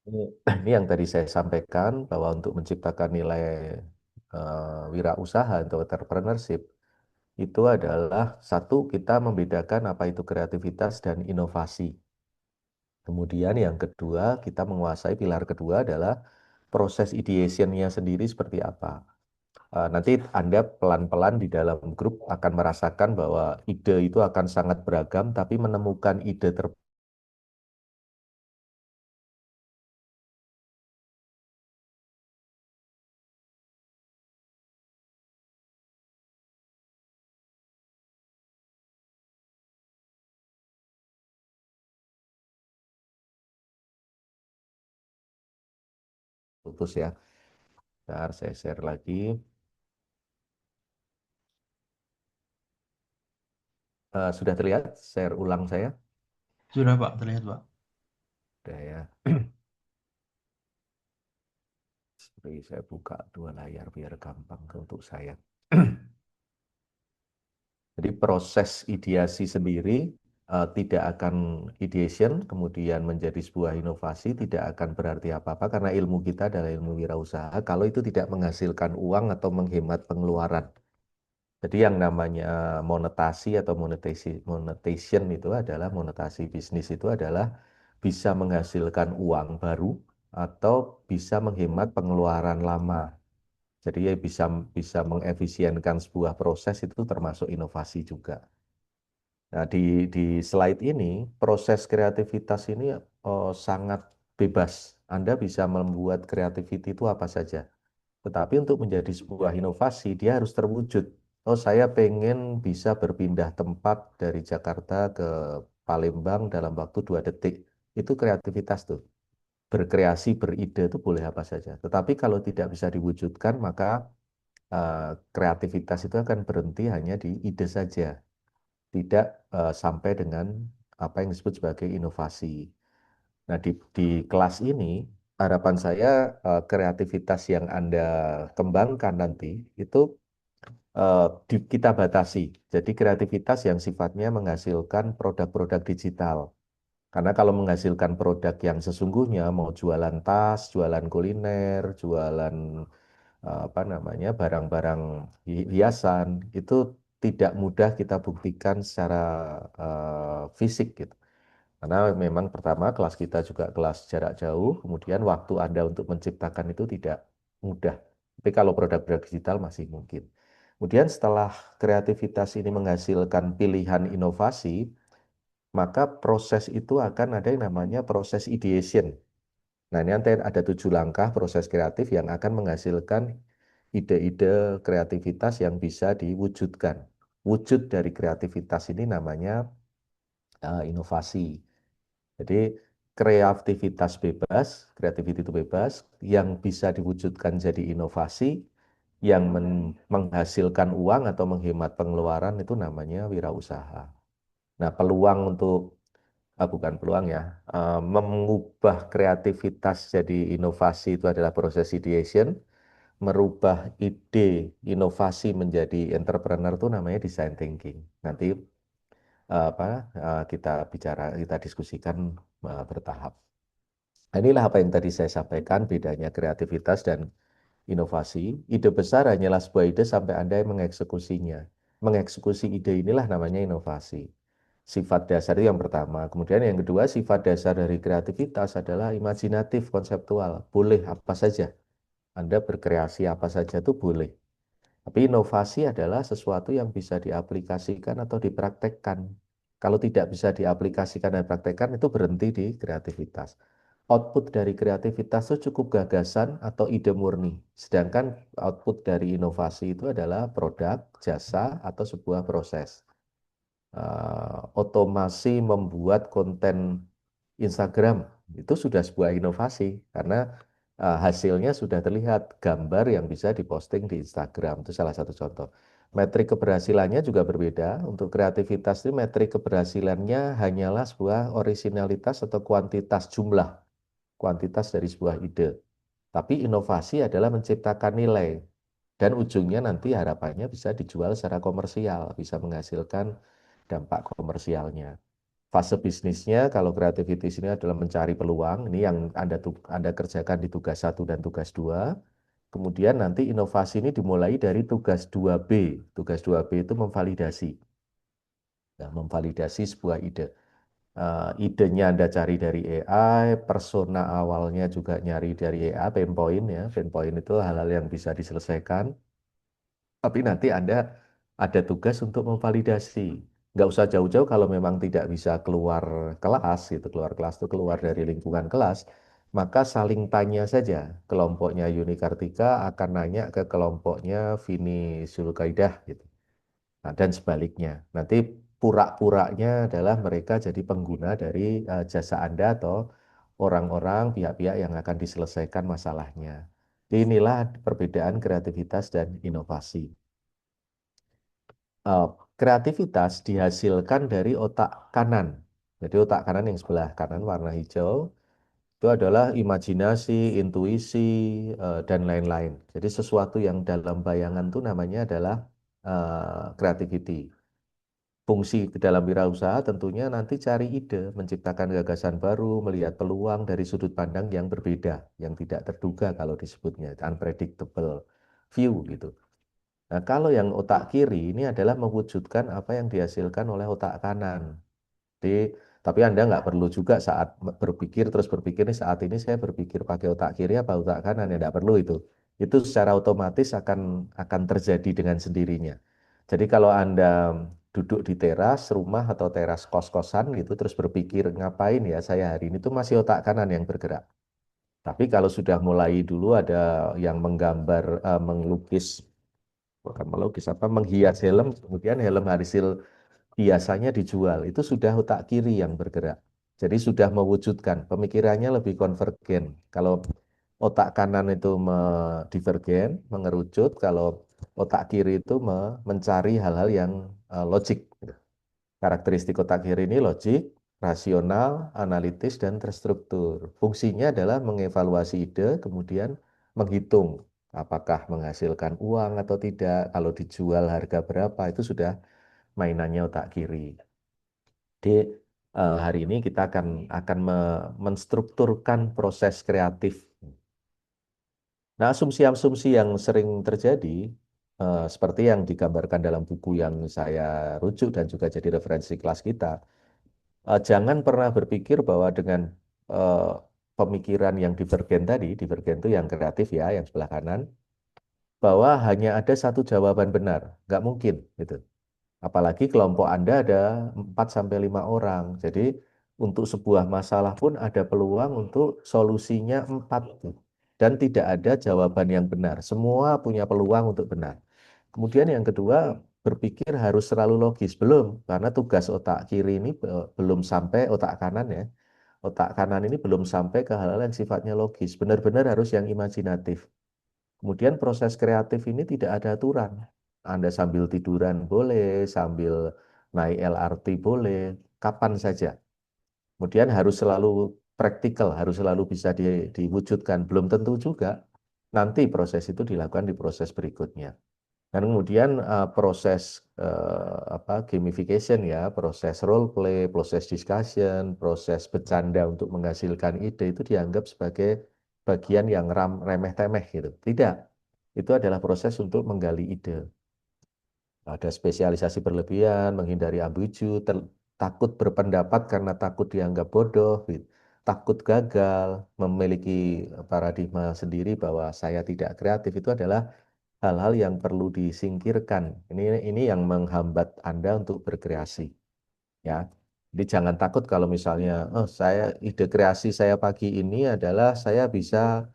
Ini yang tadi saya sampaikan bahwa untuk menciptakan nilai wirausaha atau entrepreneurship itu adalah satu, kita membedakan apa itu kreativitas dan inovasi. Kemudian yang kedua, kita menguasai pilar kedua adalah proses ideationnya sendiri seperti apa. Nanti Anda pelan-pelan di dalam grup akan merasakan bahwa ide itu akan sangat beragam, tapi menemukan ide terputus ya. Bentar, saya share lagi. Sudah terlihat? Share ulang saya. Sudah Pak, terlihat Pak. Sudah ya. Seperti saya buka dua layar biar gampang untuk saya. Jadi proses ideasi sendiri tidak akan ideation, kemudian menjadi sebuah inovasi, tidak akan berarti apa-apa karena ilmu kita adalah ilmu wirausaha. Kalau itu tidak menghasilkan uang atau menghemat pengeluaran. Jadi yang namanya monetasi atau monetization itu adalah monetasi bisnis itu adalah bisa menghasilkan uang baru atau bisa menghemat pengeluaran lama. Jadi ya bisa bisa mengefisienkan sebuah proses itu termasuk inovasi juga. Nah, di slide ini proses kreativitas ini sangat bebas. Anda bisa membuat creativity itu apa saja. Tetapi untuk menjadi sebuah inovasi, dia harus terwujud. Oh, saya pengen bisa berpindah tempat dari Jakarta ke Palembang dalam waktu 2 detik. Itu kreativitas tuh. Berkreasi, beride itu boleh apa saja. Tetapi kalau tidak bisa diwujudkan, maka kreativitas itu akan berhenti hanya di ide saja. Tidak sampai dengan apa yang disebut sebagai inovasi. Nah, di kelas ini harapan saya kreativitas yang Anda kembangkan nanti itu kita batasi. Jadi kreativitas yang sifatnya menghasilkan produk-produk digital. Karena kalau menghasilkan produk yang sesungguhnya mau jualan tas, jualan kuliner, jualan apa namanya barang-barang hiasan itu tidak mudah kita buktikan secara fisik gitu. Karena memang pertama kelas kita juga kelas jarak jauh, kemudian waktu Anda untuk menciptakan itu tidak mudah. Tapi kalau produk-produk digital masih mungkin. Kemudian setelah kreativitas ini menghasilkan pilihan inovasi, maka proses itu akan ada yang namanya proses ideation. Nah, ini nanti ada 7 langkah proses kreatif yang akan menghasilkan ide-ide kreativitas yang bisa diwujudkan. Wujud dari kreativitas ini namanya inovasi. Jadi kreativitas bebas, kreativiti itu bebas, yang bisa diwujudkan jadi inovasi, yang menghasilkan uang atau menghemat pengeluaran itu namanya wirausaha. Nah, peluang untuk, bukan peluang ya, mengubah kreativitas jadi inovasi itu adalah proses ideation, merubah ide inovasi menjadi entrepreneur itu namanya design thinking. Nanti apa kita diskusikan bertahap. Nah, inilah apa yang tadi saya sampaikan bedanya kreativitas dan inovasi. Ide besar hanyalah sebuah ide sampai Anda yang mengeksekusinya. Mengeksekusi ide inilah namanya inovasi. Sifat dasar itu yang pertama. Kemudian yang kedua, sifat dasar dari kreativitas adalah imajinatif, konseptual. Boleh apa saja. Anda berkreasi apa saja itu boleh. Tapi inovasi adalah sesuatu yang bisa diaplikasikan atau dipraktekkan. Kalau tidak bisa diaplikasikan dan dipraktekkan, itu berhenti di kreativitas. Output dari kreativitas itu cukup gagasan atau ide murni. Sedangkan output dari inovasi itu adalah produk, jasa, atau sebuah proses. Otomasi membuat konten Instagram itu sudah sebuah inovasi karena hasilnya sudah terlihat gambar yang bisa diposting di Instagram. Itu salah satu contoh. Metrik keberhasilannya juga berbeda. Untuk kreativitas itu metrik keberhasilannya hanyalah sebuah orisinalitas atau kuantitas jumlah, kuantitas dari sebuah ide. Tapi inovasi adalah menciptakan nilai dan ujungnya nanti harapannya bisa dijual secara komersial, bisa menghasilkan dampak komersialnya. Fase bisnisnya, kalau creativity ini adalah mencari peluang, ini yang Anda kerjakan di tugas satu dan tugas 2. Kemudian nanti inovasi ini dimulai dari tugas 2B. Tugas 2B itu memvalidasi. Nah, memvalidasi sebuah ide. Idenya Anda cari dari AI, persona awalnya juga nyari dari AI, pain point ya. Pain point itu hal-hal yang bisa diselesaikan. Tapi nanti Anda ada tugas untuk memvalidasi. Nggak usah jauh-jauh kalau memang tidak bisa keluar kelas, gitu. Keluar kelas itu keluar dari lingkungan kelas, maka saling tanya saja. Kelompoknya Yuni Kartika akan nanya ke kelompoknya Vini Zulkaidah, gitu. Nah, dan sebaliknya. Nanti pura-puranya adalah mereka jadi pengguna dari jasa Anda atau orang-orang, pihak-pihak yang akan diselesaikan masalahnya. Inilah perbedaan kreativitas dan inovasi. eh, Kreativitas dihasilkan dari otak kanan. Jadi otak kanan yang sebelah kanan warna hijau itu adalah imajinasi, intuisi, dan lain-lain. Jadi sesuatu yang dalam bayangan itu namanya adalah creativity. Fungsi dalam wirausaha tentunya nanti cari ide, menciptakan gagasan baru, melihat peluang dari sudut pandang yang berbeda, yang tidak terduga kalau disebutnya, unpredictable view gitu. Nah, kalau yang otak kiri ini adalah mewujudkan apa yang dihasilkan oleh otak kanan. Jadi, tapi Anda nggak perlu juga saat berpikir terus berpikir nih saat ini saya berpikir pakai otak kiri apa otak kanan ya nggak perlu itu. Itu secara otomatis akan terjadi dengan sendirinya. Jadi kalau Anda duduk di teras rumah atau teras kos-kosan gitu terus berpikir ngapain ya saya hari ini tuh masih otak kanan yang bergerak. Tapi kalau sudah mulai dulu ada yang menggambar, melukis bukan melukis apa menghias helm kemudian helm hasil biasanya dijual itu sudah otak kiri yang bergerak jadi sudah mewujudkan pemikirannya lebih konvergen kalau otak kanan itu divergen mengerucut kalau otak kiri itu mencari hal-hal yang logik. Karakteristik otak kiri ini logik, rasional, analitis, dan terstruktur. Fungsinya adalah mengevaluasi ide, kemudian menghitung apakah menghasilkan uang atau tidak, kalau dijual harga berapa, itu sudah mainannya otak kiri. Jadi hari ini kita akan menstrukturkan proses kreatif. Nah, asumsi-asumsi yang sering terjadi, seperti yang digambarkan dalam buku yang saya rujuk dan juga jadi referensi kelas kita, jangan pernah berpikir bahwa dengan eh, pemikiran yang divergen tadi, divergen itu yang kreatif ya, yang sebelah kanan, bahwa hanya ada satu jawaban benar. Nggak mungkin, gitu. Apalagi kelompok Anda ada 4 sampai 5 orang. Jadi untuk sebuah masalah pun ada peluang untuk solusinya 4. Dan tidak ada jawaban yang benar. Semua punya peluang untuk benar. Kemudian yang kedua, berpikir harus selalu logis. Belum, karena tugas otak kiri ini belum sampai otak kanan ya. Otak kanan ini belum sampai ke hal-hal yang sifatnya logis. Benar-benar harus yang imajinatif. Kemudian proses kreatif ini tidak ada aturan. Anda sambil tiduran boleh, sambil naik LRT boleh, kapan saja. Kemudian harus selalu praktikal, harus selalu bisa diwujudkan. Belum tentu juga nanti proses itu dilakukan di proses berikutnya. Dan kemudian proses gamification ya, proses role play, proses discussion, proses bercanda untuk menghasilkan ide itu dianggap sebagai bagian yang remeh-temeh gitu. Tidak, itu adalah proses untuk menggali ide. Ada spesialisasi berlebihan, menghindari ambigu, takut berpendapat karena takut dianggap bodoh, gitu. Takut gagal, memiliki paradigma sendiri bahwa saya tidak kreatif itu adalah hal-hal yang perlu disingkirkan. Ini yang menghambat Anda untuk berkreasi, ya. Jadi jangan takut kalau misalnya, oh saya ide kreasi saya pagi ini adalah saya bisa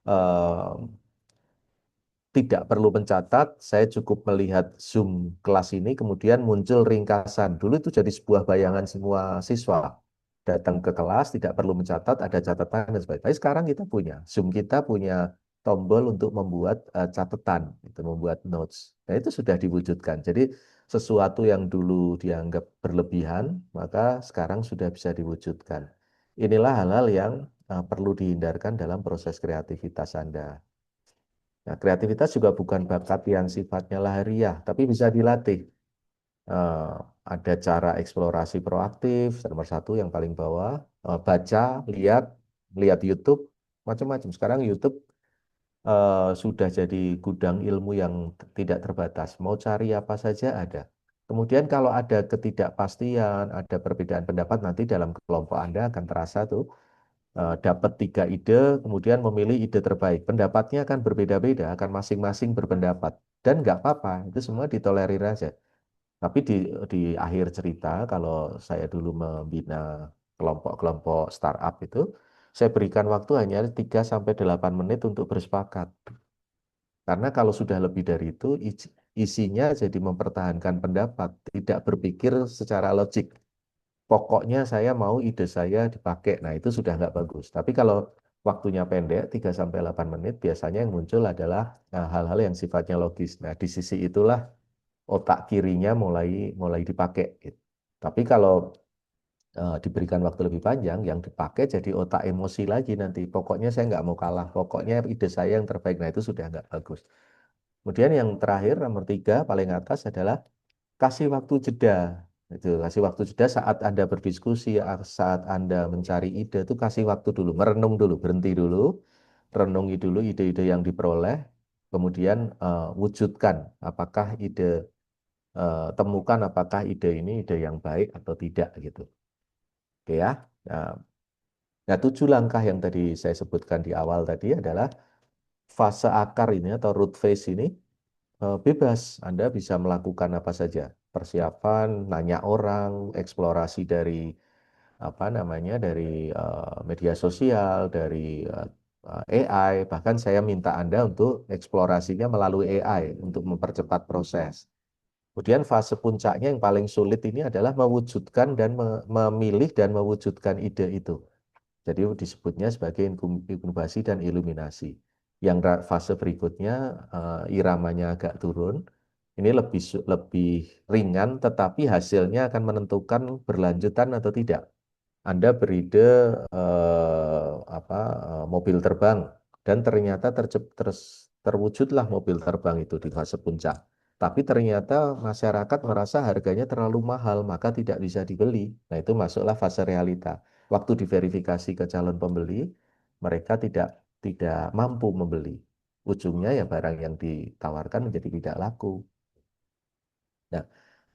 eh, tidak perlu mencatat, saya cukup melihat Zoom kelas ini, kemudian muncul ringkasan. Dulu itu jadi sebuah bayangan semua siswa. Datang ke kelas, tidak perlu mencatat, ada catatan dan sebagainya. Tapi sekarang kita punya, Zoom kita punya tombol untuk membuat catatan, itu membuat notes. Nah itu sudah diwujudkan. Jadi sesuatu yang dulu dianggap berlebihan, maka sekarang sudah bisa diwujudkan. Inilah hal-hal yang perlu dihindarkan dalam proses kreativitas Anda. Nah, kreativitas juga bukan bakat yang sifatnya lahiriah, tapi bisa dilatih. Eh, ada cara eksplorasi proaktif, nomor satu yang paling bawah. Baca, lihat, lihat YouTube, macam-macam. Sekarang YouTube sudah jadi gudang ilmu yang tidak terbatas. Mau cari apa saja ada. Kemudian kalau ada ketidakpastian, ada perbedaan pendapat, nanti dalam kelompok Anda akan terasa tuh dapat 3 ide, kemudian memilih ide terbaik. Pendapatnya akan berbeda-beda, akan masing-masing berpendapat. Dan nggak apa-apa, itu semua ditolerir aja. Tapi di akhir cerita, kalau saya dulu membina kelompok-kelompok startup itu, saya berikan waktu hanya 3 sampai 8 menit untuk bersepakat. Karena kalau sudah lebih dari itu, isinya jadi mempertahankan pendapat, tidak berpikir secara logik. Pokoknya saya mau ide saya dipakai. Nah, itu sudah nggak bagus. Tapi kalau waktunya pendek, 3 sampai 8 menit, biasanya yang muncul adalah hal-hal yang sifatnya logis. Nah, di sisi itulah otak kirinya mulai mulai dipakai, gitu. Tapi kalau diberikan waktu lebih panjang, yang dipakai jadi otak emosi lagi nanti. Pokoknya saya nggak mau kalah, pokoknya ide saya yang terbaik. Nah, itu sudah nggak bagus. Kemudian yang terakhir, nomor 3, paling atas adalah kasih waktu jeda. Itu, kasih waktu jeda saat Anda berdiskusi, saat Anda mencari ide, itu kasih waktu dulu, merenung dulu, berhenti dulu, renungi dulu ide-ide yang diperoleh, kemudian wujudkan apakah temukan apakah ide ini ide yang baik atau tidak gitu. Oke ya. Nah, nah, 7 langkah yang tadi saya sebutkan di awal tadi adalah fase akar ini atau root phase ini bebas. Anda bisa melakukan apa saja. Persiapan, nanya orang, eksplorasi dari apa namanya dari media sosial, dari AI. Bahkan saya minta Anda untuk eksplorasinya melalui AI untuk mempercepat proses. Kemudian fase puncaknya yang paling sulit ini adalah mewujudkan dan memilih dan mewujudkan ide itu. Jadi disebutnya sebagai inkubasi dan iluminasi. Yang fase berikutnya iramanya agak turun. Ini lebih ringan, tetapi hasilnya akan menentukan berlanjutan atau tidak. Anda beride apa mobil terbang dan ternyata terwujudlah mobil terbang itu di fase puncak. Tapi ternyata masyarakat merasa harganya terlalu mahal, maka tidak bisa dibeli. Nah, itu masuklah fase realita. Waktu diverifikasi ke calon pembeli, mereka tidak mampu membeli. Ujungnya ya barang yang ditawarkan menjadi tidak laku. Nah,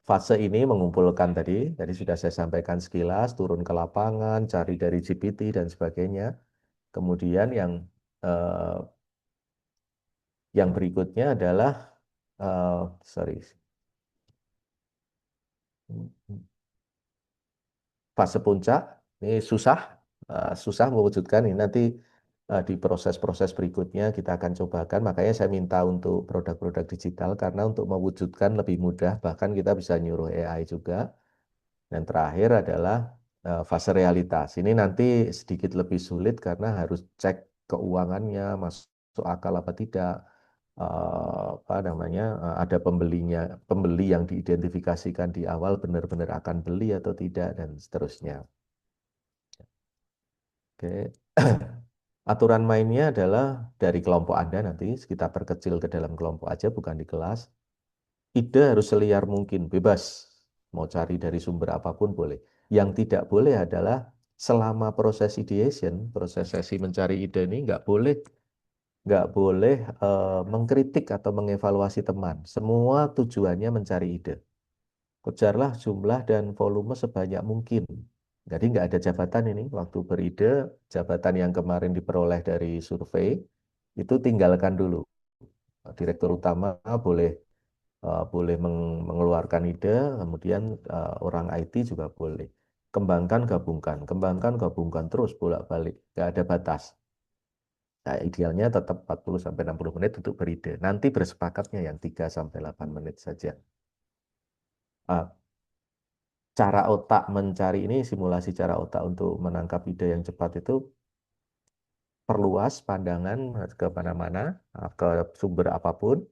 fase ini mengumpulkan tadi sudah saya sampaikan sekilas, turun ke lapangan, cari dari GPT dan sebagainya. Kemudian eh, yang berikutnya adalah sorry, fase puncak. Ini susah mewujudkan. Ini nanti di proses-proses berikutnya kita akan cobakan. Makanya saya minta untuk produk-produk digital karena untuk mewujudkan lebih mudah. Bahkan kita bisa nyuruh AI juga. Dan terakhir adalah fase realitas. Ini nanti sedikit lebih sulit karena harus cek keuangannya, masuk akal apa tidak, apa namanya, ada pembeli yang diidentifikasikan di awal benar-benar akan beli atau tidak, dan seterusnya. Oke. Aturan mainnya adalah dari kelompok Anda nanti, kita perkecil ke dalam kelompok aja, bukan di kelas. Ide harus seliar mungkin, bebas. Mau cari dari sumber apapun boleh. Yang tidak boleh adalah selama proses ideation, proses sesi mencari ide ini nggak boleh mengkritik atau mengevaluasi teman. Semua tujuannya mencari ide. Kejarlah jumlah dan volume sebanyak mungkin. Jadi nggak ada jabatan ini. Waktu beride, jabatan yang kemarin diperoleh dari survei, itu tinggalkan dulu. Direktur utama boleh mengeluarkan ide, kemudian orang IT juga boleh. Kembangkan, gabungkan terus bolak-balik, nggak ada batas. Nah, idealnya tetap 40 sampai 60 menit untuk beride. Nanti bersepakatnya yang 3 sampai 8 menit saja. Ah, cara otak mencari ini, simulasi cara otak untuk menangkap ide yang cepat itu perluas pandangan ke mana-mana, ke sumber apapun.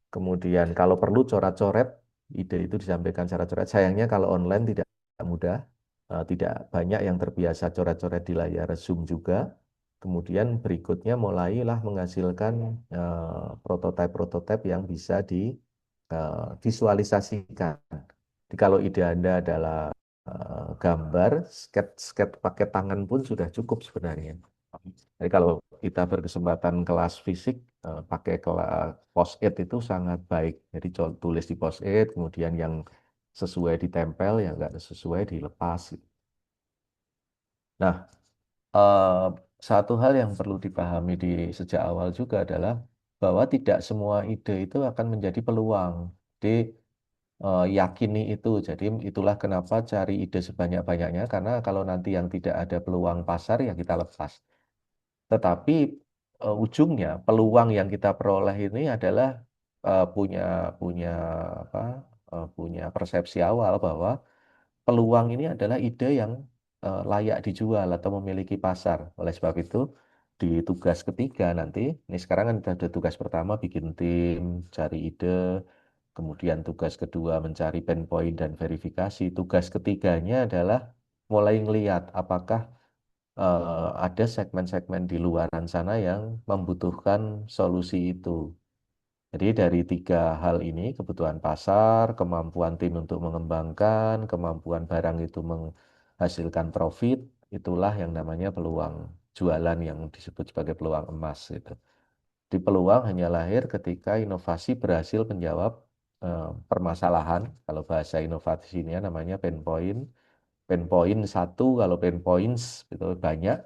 Kemudian kalau perlu coret-coret, ide itu disampaikan secara coret. Sayangnya kalau online tidak mudah, tidak banyak yang terbiasa coret-coret di layar Zoom juga. Kemudian berikutnya mulailah menghasilkan prototipe-prototipe yang bisa divisualisasikan. Jadi kalau ide Anda adalah gambar, sketch pakai tangan pun sudah cukup sebenarnya. Jadi kalau kita berkesempatan kelas fisik, pakai post-it itu sangat baik. Jadi tulis di post-it, kemudian yang sesuai ditempel, yang nggak sesuai dilepas. Nah, eh, satu hal yang perlu dipahami di sejak awal juga adalah bahwa tidak semua ide itu akan menjadi peluang. Jadi yakini itu. Jadi itulah kenapa cari ide sebanyak-banyaknya, karena kalau nanti yang tidak ada peluang pasar ya kita lepas. Tetapi ujungnya peluang yang kita peroleh ini adalah punya punya apa punya persepsi awal bahwa peluang ini adalah ide yang layak dijual atau memiliki pasar. Oleh sebab itu, di tugas ketiga nanti, ini sekarang kan kita ada tugas pertama bikin tim, cari ide, kemudian tugas kedua mencari pain point dan verifikasi. Tugas ketiganya adalah mulai ngeliat apakah ada segmen-segmen di luaran sana yang membutuhkan solusi itu. Jadi dari tiga hal ini, kebutuhan pasar, kemampuan tim untuk mengembangkan, kemampuan barang itu menghasilkan profit, itulah yang namanya peluang jualan yang disebut sebagai peluang emas itu. Di peluang hanya lahir ketika inovasi berhasil menjawab permasalahan. Kalau bahasa inovasi ini namanya pain point. Pain point satu, kalau pain points itu banyak,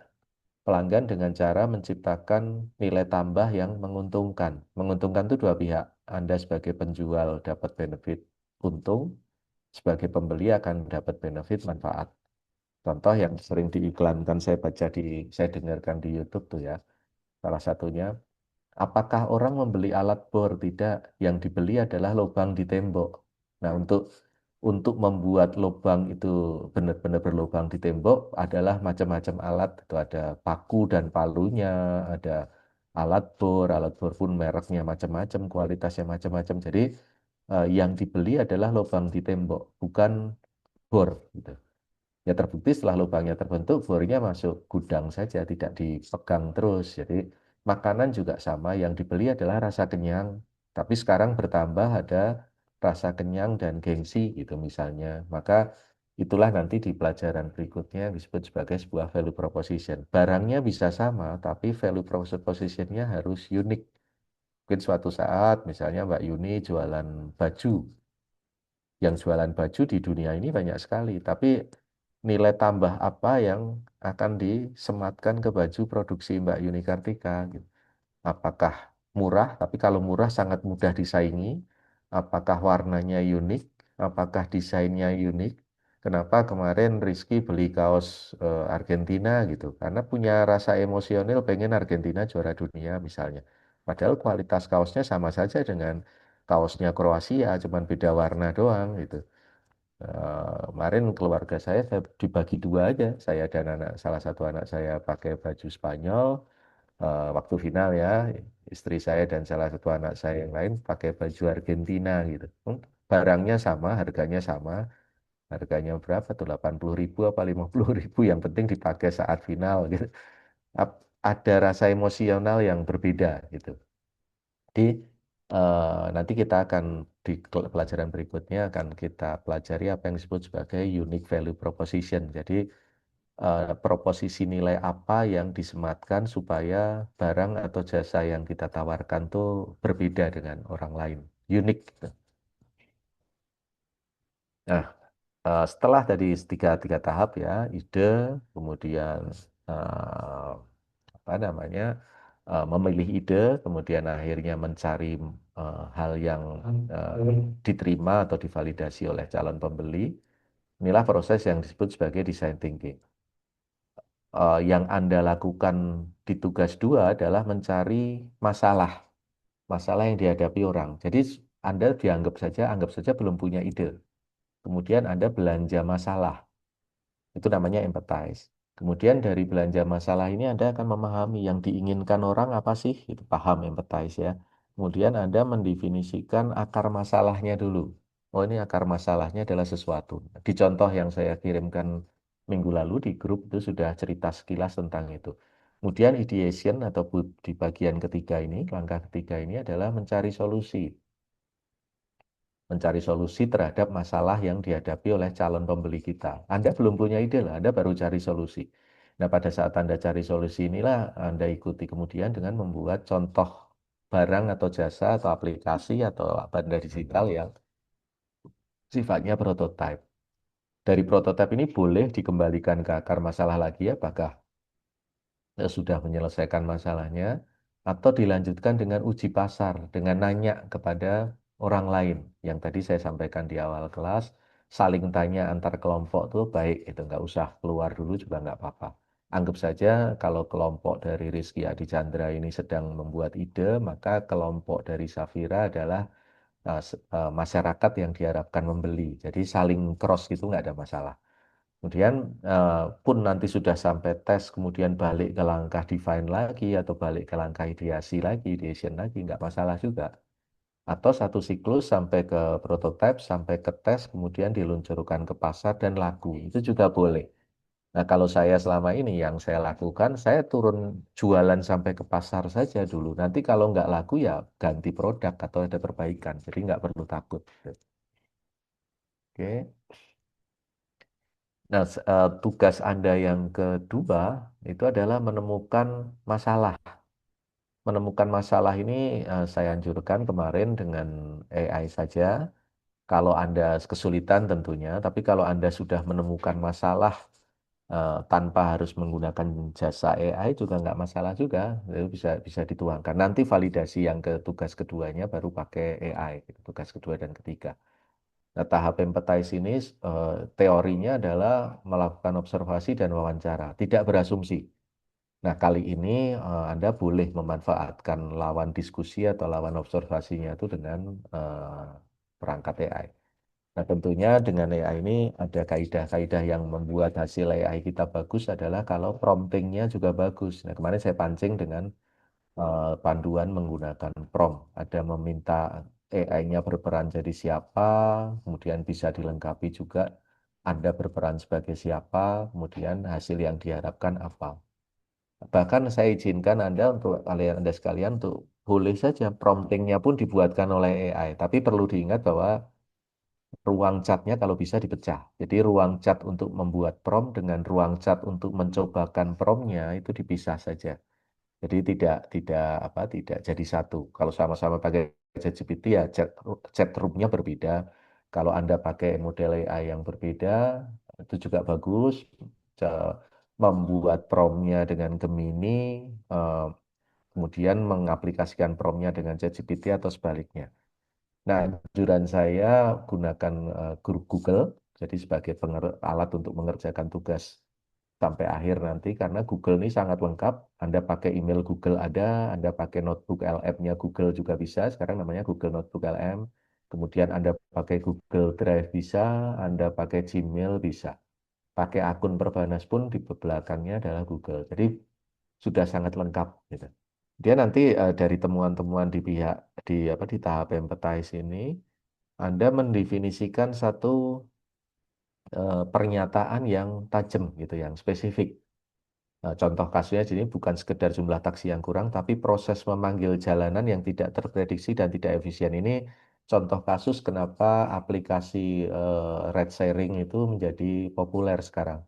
pelanggan dengan cara menciptakan nilai tambah yang menguntungkan. Menguntungkan itu dua pihak. Anda sebagai penjual dapat benefit untung, sebagai pembeli akan dapat benefit manfaat. Contoh yang sering diiklankan saya dengarkan di YouTube tuh ya. Salah satunya, apakah orang membeli alat bor? Tidak, yang dibeli adalah lubang di tembok. Nah, untuk membuat lubang itu benar-benar berlubang di tembok adalah macam-macam alat. Itu ada paku dan palunya, ada alat bor pun mereknya macam-macam, kualitasnya macam-macam. Jadi yang dibeli adalah lubang di tembok, bukan bor. Gitu. Ya terbukti setelah lubangnya terbentuk, bornya masuk gudang saja, tidak dipegang terus. Jadi makanan juga sama, yang dibeli adalah rasa kenyang. Tapi sekarang bertambah ada rasa kenyang dan gengsi gitu misalnya. Maka itulah nanti di pelajaran berikutnya yang disebut sebagai sebuah value proposition. Barangnya bisa sama, tapi value propositionnya harus unik. Mungkin suatu saat misalnya Mbak Yuni jualan baju, yang jualan baju di dunia ini banyak sekali, tapi nilai tambah apa yang akan disematkan ke baju produksi Mbak Yuni Kartika gitu. Apakah murah, tapi kalau murah sangat mudah disaingi, apakah warnanya unik, apakah desainnya unik. Kenapa kemarin Rizky beli kaos Argentina gitu, karena punya rasa emosional pengen Argentina juara dunia misalnya. Padahal kualitas kaosnya sama saja dengan kaosnya Kroasia, cuman beda warna doang gitu. Kemarin keluarga saya dibagi dua aja. Saya dan salah satu anak saya pakai baju Spanyol waktu final ya. Istri saya dan salah satu anak saya yang lain pakai baju Argentina gitu. Barangnya sama, harganya sama. Harganya berapa tuh? 80.000 apa 50.000? Yang penting dipakai saat final gitu. Ada rasa emosional yang berbeda gitu. Jadi nanti kita akan di pelajaran berikutnya akan kita pelajari apa yang disebut sebagai unique value proposition. Jadi proposisi nilai apa yang disematkan supaya barang atau jasa yang kita tawarkan tuh berbeda dengan orang lain, unik gitu. Nah, setelah tadi tiga tahap ya, ide, kemudian eh, apa namanya memilih ide, kemudian akhirnya mencari hal yang diterima atau divalidasi oleh calon pembeli. Inilah proses yang disebut sebagai design thinking. Yang Anda lakukan di tugas dua adalah mencari masalah, masalah yang dihadapi orang. Jadi Anda anggap saja belum punya ide. Kemudian Anda belanja masalah. Itu namanya empathize. Kemudian dari belanja masalah ini Anda akan memahami yang diinginkan orang apa sih, itu paham empathize ya. Kemudian Anda mendefinisikan akar masalahnya dulu. Oh ini akar masalahnya adalah sesuatu. Di contoh yang saya kirimkan minggu lalu di grup itu sudah cerita sekilas tentang itu. Kemudian ideation atau di bagian ketiga ini, langkah ketiga ini adalah mencari solusi. mencari solusi terhadap masalah yang dihadapi oleh calon pembeli kita. Anda belum punya ide lah, Anda baru cari solusi. Nah, pada saat Anda cari solusi inilah Anda ikuti kemudian dengan membuat contoh barang atau jasa atau aplikasi atau benda digital yang sifatnya prototype. Dari prototipe ini boleh dikembalikan ke akar masalah lagi ya, apakah sudah menyelesaikan masalahnya, atau dilanjutkan dengan uji pasar, dengan nanya kepada orang lain. Yang tadi saya sampaikan di awal kelas, saling tanya antar kelompok itu baik, itu nggak usah keluar dulu juga nggak apa-apa. Anggap saja kalau kelompok dari Rizky Adi Chandra ini sedang membuat ide, maka kelompok dari Safira adalah masyarakat yang diharapkan membeli. Jadi saling cross gitu nggak ada masalah. Kemudian pun nanti sudah sampai tes, kemudian balik ke langkah define lagi atau balik ke langkah ideasi lagi, ideation lagi, nggak masalah juga. Atau satu siklus sampai ke prototype, sampai ke tes, kemudian diluncurkan ke pasar dan laku. Itu juga boleh. Nah, kalau saya selama ini yang saya lakukan, saya turun jualan sampai ke pasar saja dulu. Nanti kalau nggak laku ya ganti produk atau ada perbaikan. Jadi nggak perlu takut. Oke. Nah, tugas Anda yang kedua itu adalah menemukan masalah. Menemukan masalah ini saya anjurkan kemarin dengan AI saja. Kalau Anda kesulitan tentunya, tapi kalau Anda sudah menemukan masalah tanpa harus menggunakan jasa AI juga nggak masalah juga, itu bisa bisa dituangkan. Nanti validasi yang ke tugas keduanya baru pakai AI, gitu, tugas kedua dan ketiga. Nah, tahap empathize ini teorinya adalah melakukan observasi dan wawancara, tidak berasumsi. Nah, kali ini Anda boleh memanfaatkan lawan diskusi atau lawan observasinya itu dengan eh, perangkat AI. Nah, tentunya dengan AI ini ada kaidah-kaidah yang membuat hasil AI kita bagus adalah kalau promptingnya juga bagus. Nah, kemarin saya pancing dengan panduan menggunakan prompt. Ada meminta AI-nya berperan jadi siapa, kemudian bisa dilengkapi juga Anda berperan sebagai siapa, kemudian hasil yang diharapkan apa. Bahkan saya izinkan Anda untuk kalian Anda sekalian untuk boleh saja promptingnya pun dibuatkan oleh AI, tapi perlu diingat bahwa ruang chatnya kalau bisa dipecah. Jadi ruang chat untuk membuat prompt dengan ruang chat untuk mencobakan promptnya itu dipisah saja. Jadi tidak jadi satu. Kalau sama-sama pakai ChatGPT ya chat roomnya berbeda. Kalau Anda pakai model AI yang berbeda itu juga bagus. Ca- Membuat promptnya dengan Gemini, eh, kemudian mengaplikasikan promptnya dengan ChatGPT atau sebaliknya. Nah, anjuran saya gunakan Google jadi sebagai alat untuk mengerjakan tugas sampai akhir nanti karena Google ini sangat lengkap. Anda pakai email Google ada, Anda pakai notebook LM-nya Google juga bisa. Sekarang namanya Google Notebook LM. Kemudian Anda pakai Google Drive bisa, Anda pakai Gmail bisa. Pakai akun Perbanas pun di belakangnya adalah Google. Jadi sudah sangat lengkap gitu. Dia nanti dari temuan-temuan di pihak di tahap empathize ini, Anda mendefinisikan satu pernyataan yang tajam gitu, yang spesifik. Contoh kasusnya jadi bukan sekedar jumlah taksi yang kurang, tapi proses memanggil jalanan yang tidak terprediksi dan tidak efisien. Ini contoh kasus kenapa aplikasi ride sharing itu menjadi populer sekarang.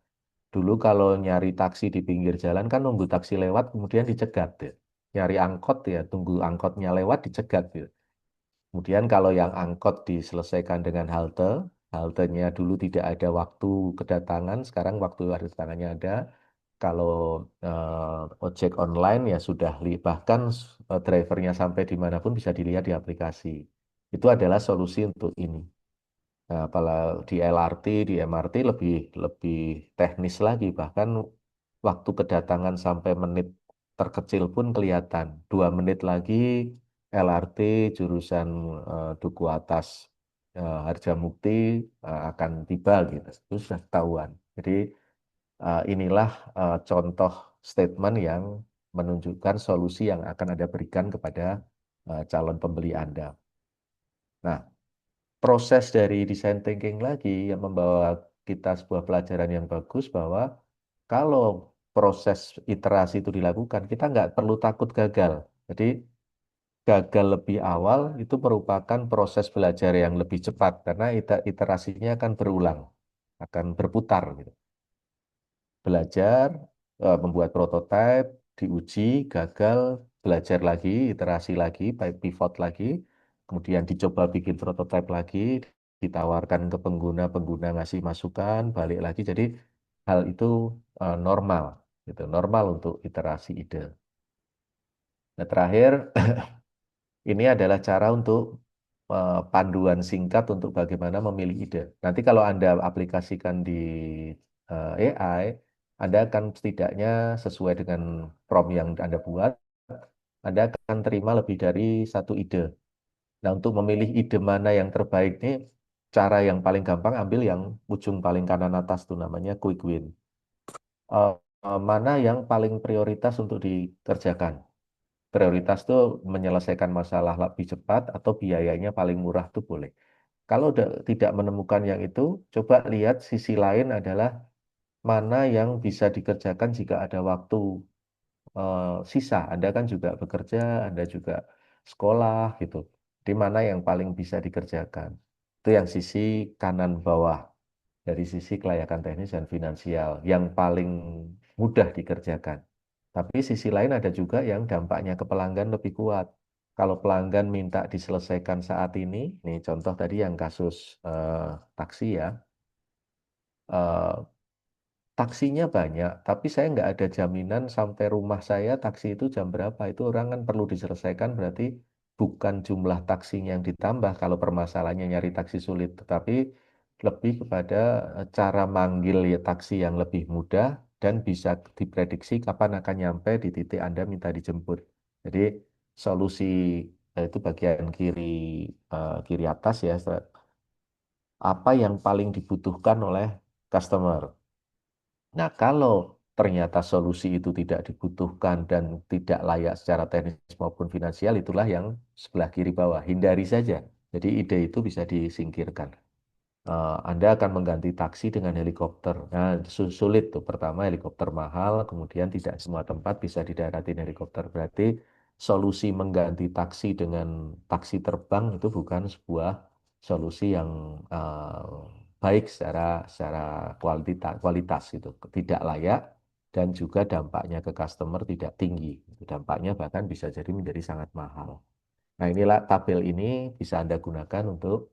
Dulu kalau nyari taksi di pinggir jalan kan nunggu taksi lewat kemudian dicegat ya. Nyari angkot ya tunggu angkotnya lewat dicegat gitu. Kemudian kalau yang angkot diselesaikan dengan halte, haltenya dulu tidak ada waktu kedatangan, sekarang waktu kedatangannya ada. Kalau ojek online ya sudah bahkan drivernya sampai dimanapun bisa dilihat di aplikasi. Itu adalah solusi untuk ini. Nah, apalagi di LRT, di MRT lebih lebih teknis lagi, bahkan waktu kedatangan sampai menit terkecil pun kelihatan. 2 menit lagi LRT jurusan Duku Atas Harjamukti akan tiba gitu. Itu sudah ketahuan. Jadi inilah contoh statement yang menunjukkan solusi yang akan Anda berikan kepada calon pembeli Anda. Nah, proses dari design thinking lagi yang membawa kita sebuah pelajaran yang bagus bahwa kalau proses iterasi itu dilakukan, kita nggak perlu takut gagal. Jadi gagal lebih awal itu merupakan proses belajar yang lebih cepat karena iterasinya akan berulang, akan berputar gitu. Belajar, membuat prototipe, diuji, gagal, belajar lagi, iterasi lagi, pivot lagi, kemudian dicoba bikin prototipe lagi, ditawarkan ke pengguna, pengguna ngasih masukan, balik lagi. Jadi hal itu normal, gitu, normal untuk iterasi ide. Nah, terakhir, ini adalah cara untuk panduan singkat untuk bagaimana memilih ide. Nanti kalau Anda aplikasikan di AI, Anda akan setidaknya sesuai dengan prompt yang Anda buat, Anda akan terima lebih dari satu ide. Nah, untuk memilih ide mana yang terbaik ini, cara yang paling gampang ambil yang ujung paling kanan atas tuh namanya quick win. Eh, Mana yang paling prioritas untuk dikerjakan? Prioritas tuh menyelesaikan masalah lebih cepat atau biayanya paling murah tuh boleh. Kalau tidak menemukan yang itu, coba lihat sisi lain adalah mana yang bisa dikerjakan jika ada waktu sisa. Anda kan juga bekerja, Anda juga sekolah gitu. Di mana yang paling bisa dikerjakan. Itu yang sisi kanan bawah dari sisi kelayakan teknis dan finansial yang paling mudah dikerjakan. Tapi sisi lain ada juga yang dampaknya ke pelanggan lebih kuat. Kalau pelanggan minta diselesaikan saat ini contoh tadi yang kasus taksi ya, eh, taksinya banyak, tapi saya nggak ada jaminan sampai rumah saya taksi itu jam berapa. Itu orang kan perlu diselesaikan, berarti bukan jumlah taksinya yang ditambah kalau permasalahannya nyari taksi sulit, tetapi lebih kepada cara manggil ya taksi yang lebih mudah dan bisa diprediksi kapan akan nyampe di titik Anda minta dijemput. Jadi solusi itu bagian kiri kiri atas ya, apa yang paling dibutuhkan oleh customer. Nah, kalau ternyata solusi itu tidak dibutuhkan dan tidak layak secara teknis maupun finansial, itulah yang sebelah kiri bawah. Hindari saja. Jadi ide itu bisa disingkirkan. Anda akan mengganti taksi dengan helikopter. Nah, sulit tuh. Pertama, helikopter mahal, kemudian tidak semua tempat bisa didaratin helikopter. Berarti solusi mengganti taksi dengan taksi terbang itu bukan sebuah solusi yang baik secara kualitas gitu. Tidak layak dan juga dampaknya ke customer tidak tinggi. Dampaknya bahkan bisa jadi menjadi sangat mahal. Nah, inilah tabel ini bisa Anda gunakan untuk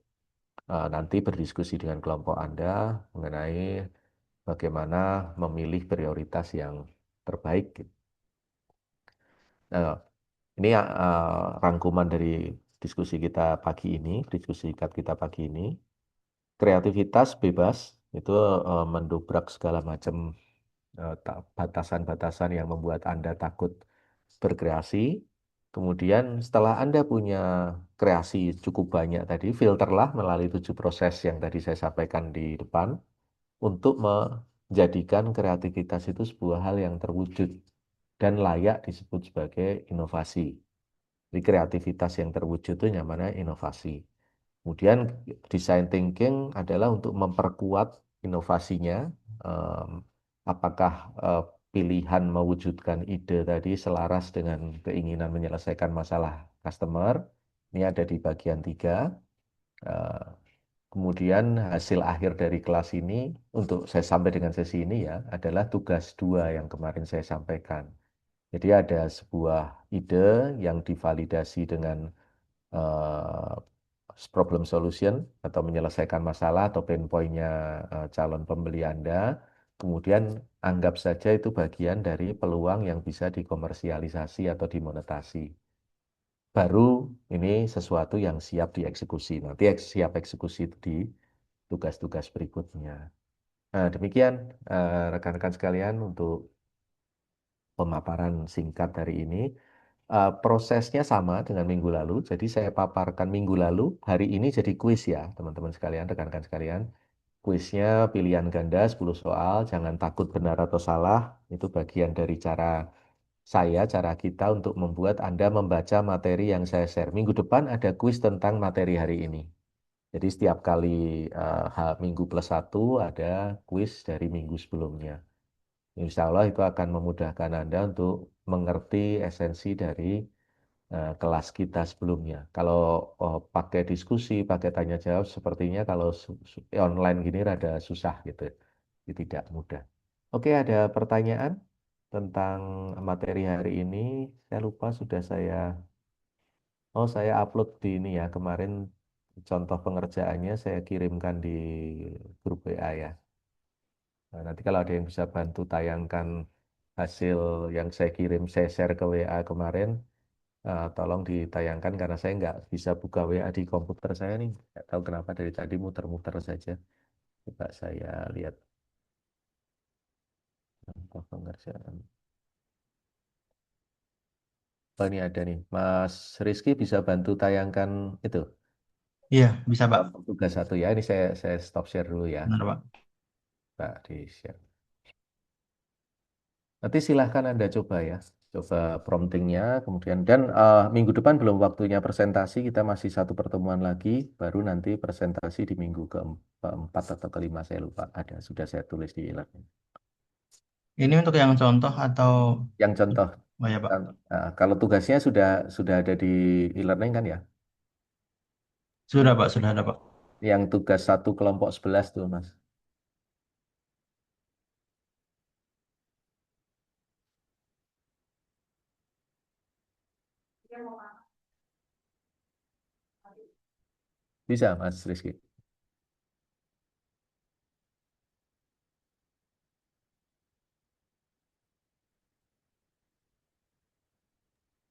nanti berdiskusi dengan kelompok Anda mengenai bagaimana memilih prioritas yang terbaik. Nah, ini rangkuman dari diskusi kita pagi ini, diskusi singkat kita pagi ini. Kreativitas bebas itu mendobrak segala macam batasan-batasan yang membuat Anda takut berkreasi. Kemudian setelah Anda punya kreasi cukup banyak tadi, filterlah melalui 7 proses yang tadi saya sampaikan di depan untuk menjadikan kreativitas itu sebuah hal yang terwujud dan layak disebut sebagai inovasi. Jadi kreativitas yang terwujud itu namanya inovasi. Kemudian design thinking adalah untuk memperkuat inovasinya. Em, apakah pilihan mewujudkan ide tadi selaras dengan keinginan menyelesaikan masalah customer? Ini ada di bagian 3. Eh, Kemudian hasil akhir dari kelas ini untuk saya sampai dengan sesi ini ya adalah tugas 2 yang kemarin saya sampaikan. Jadi ada sebuah ide yang divalidasi dengan eh, problem solution atau menyelesaikan masalah atau pain point-nya calon pembeli Anda. Kemudian anggap saja itu bagian dari peluang yang bisa dikomersialisasi atau dimonetasi. Baru ini sesuatu yang siap dieksekusi. Nanti siap eksekusi itu di tugas-tugas berikutnya. Nah, demikian rekan-rekan sekalian untuk pemaparan singkat hari ini. Prosesnya sama dengan minggu lalu. Jadi saya paparkan minggu lalu, hari ini jadi kuis ya, teman-teman sekalian, rekan-rekan sekalian. Kuisnya pilihan ganda 10 soal, jangan takut benar atau salah. Itu bagian dari cara kita untuk membuat Anda membaca materi yang saya share. Minggu depan ada kuis tentang materi hari ini. Jadi setiap kali minggu plus satu ada kuis dari minggu sebelumnya. Insya Allah itu akan memudahkan Anda untuk mengerti esensi dari kelas kita sebelumnya. Kalau pakai diskusi, pakai tanya jawab, sepertinya kalau online gini rada susah gitu. Jadi tidak mudah. Oke, ada pertanyaan tentang materi hari ini. Saya lupa sudah saya upload di ini ya kemarin contoh pengerjaannya saya kirimkan di grup WA ya. Nah, nanti kalau ada yang bisa bantu tayangkan hasil yang saya kirim, saya share ke WA kemarin, tolong ditayangkan karena saya nggak bisa buka WA di komputer saya nih. Nggak tahu kenapa dari tadi muter-muter saja. Coba saya lihat contoh pengerjaan. Oh, ini ada nih. Mas Rizky bisa bantu tayangkan itu. Iya, bisa Pak. Tugas satu ya. Ini saya stop share dulu ya. Benar Pak. Pak di share. Nanti silahkan Anda coba ya. Coba promptingnya, kemudian dan minggu depan belum waktunya presentasi, kita masih satu pertemuan lagi, baru nanti presentasi di minggu keempat atau kelima saya lupa. Ada, sudah saya tulis di e-learning. Ini untuk yang contoh atau Yang contoh, oh ya Pak. kalau tugasnya sudah ada di e-learning kan ya? Sudah Pak, sudah ada Pak. Yang tugas satu kelompok 11 tuh Mas. Bisa Mas Rizky.